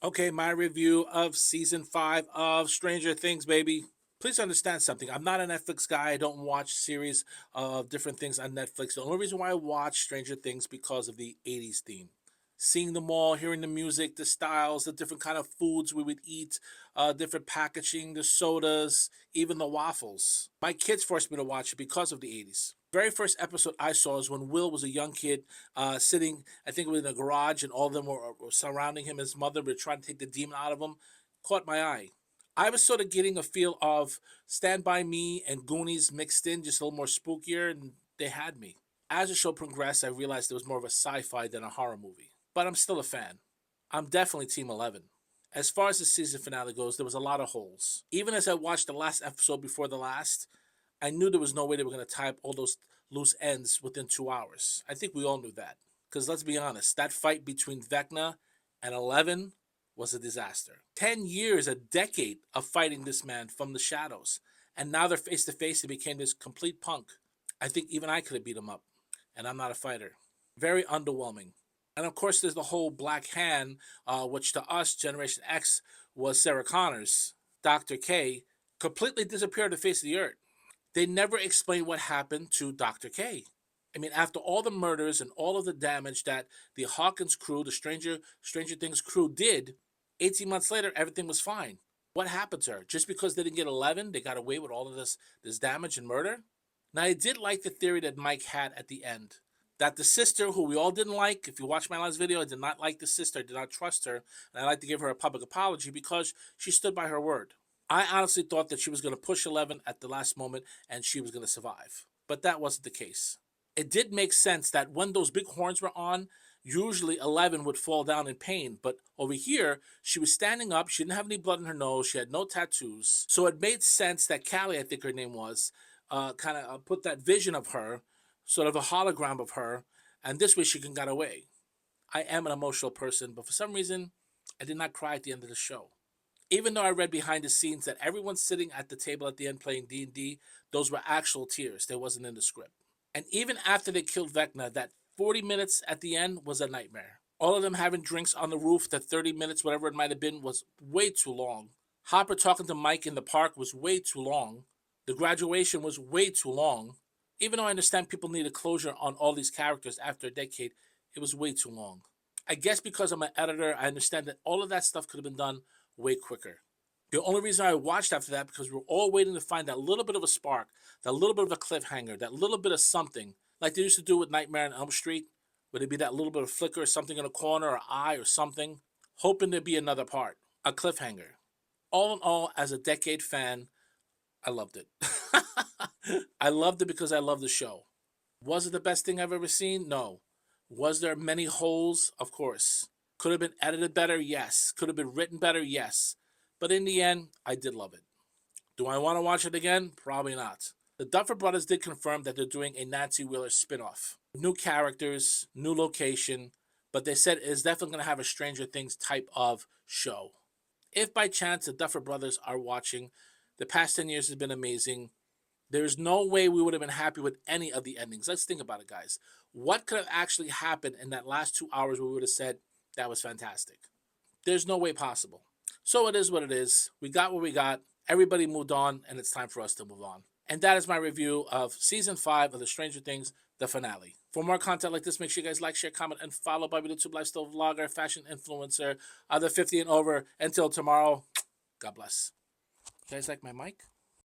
Okay, my review of season 5 of Stranger Things, baby. Please understand something. I'm not a Netflix guy. I don't watch series of different things on Netflix. The only reason why I watch Stranger Things because of the 80s theme. Seeing them all, hearing the music, the styles, the different kind of foods we would eat, different packaging, the sodas, even the waffles. My kids forced me to watch it because of the 80s. Very first episode I saw was when Will was a young kid sitting, I think it was in a garage, and all of them were surrounding him. His mother were trying to take the demon out of him. Caught my eye. I was sort of getting a feel of Stand By Me and Goonies mixed in, just a little more spookier, and they had me. As the show progressed, I realized it was more of a sci-fi than a horror movie. But I'm still a fan. I'm definitely Team 11. As far as the season finale goes, there was a lot of holes. Even as I watched the last episode before the last, I knew there was no way they were going to tie up all those loose ends within 2 hours. I think we all knew that. Because let's be honest, that fight between Vecna and Eleven was a disaster. 10 years, a decade of fighting this man from the shadows. And now they're face to face and became this complete punk. I think even I could have beat him up. And I'm not a fighter. Very underwhelming. And of course, there's the whole Black Hand, which to us, Generation X, was Sarah Connors. Dr. K completely disappeared off the face of the earth. They never explain what happened to Dr. K. I mean, after all the murders and all of the damage that the Hawkins crew, the Stranger Things crew did, 18 months later, everything was fine. What happened to her? Just because they didn't get 11, they got away with all of this damage and murder? Now, I did like the theory that Mike had at the end. That the sister, who we all didn't like, if you watch my last video, I did not like the sister, I did not trust her, and I'd like to give her a public apology because she stood by her word. I honestly thought that she was going to push 11 at the last moment and she was going to survive. But that wasn't the case. It did make sense that when those big horns were on, usually 11 would fall down in pain. But over here, she was standing up. She didn't have any blood in her nose. She had no tattoos. So it made sense that Callie, I think her name was, kind of put that vision of her, sort of a hologram of her. And this way she can get away. I am an emotional person, but for some reason, I did not cry at the end of the show. Even though I read behind the scenes that everyone sitting at the table at the end playing D&D, those were actual tears. They wasn't in the script. And even after they killed Vecna, that 40 minutes at the end was a nightmare. All of them having drinks on the roof, that 30 minutes, whatever it might have been, was way too long. Hopper talking to Mike in the park was way too long. The graduation was way too long. Even though I understand people needed closure on all these characters after a decade, it was way too long. I guess because I'm an editor, I understand that all of that stuff could have been done way quicker. The only reason I watched after that because we're all waiting to find that little bit of a spark, that little bit of a cliffhanger, that little bit of something, like they used to do with Nightmare on Elm Street, where there'd be that little bit of flicker, something in a corner, or eye, or something, hoping there'd be another part, a cliffhanger. All in all, as a decade fan, I loved it. I loved it because I love the show. Was it the best thing I've ever seen? No. Was there many holes? Of course. Could have been edited better? Yes. Could have been written better? Yes. But in the end, I did love it. Do I want to watch it again? Probably not. The Duffer Brothers did confirm that they're doing a Nancy Wheeler spinoff. New characters, new location, but they said it's definitely going to have a Stranger Things type of show. If by chance the Duffer Brothers are watching, the past 10 years has been amazing. There's no way we would have been happy with any of the endings. Let's think about it, guys. What could have actually happened in that last 2 hours where we would have said, that was fantastic? There's no way possible. So it is what it is. We got what we got. Everybody moved on, and it's time for us to move on. And that is my review of Season 5 of The Stranger Things, the finale. For more content like this, make sure you guys like, share, comment, and follow Bobby the YouTube Lifestyle Vlogger, Fashion Influencer, other 50 and over. Until tomorrow, God bless. You guys like my mic?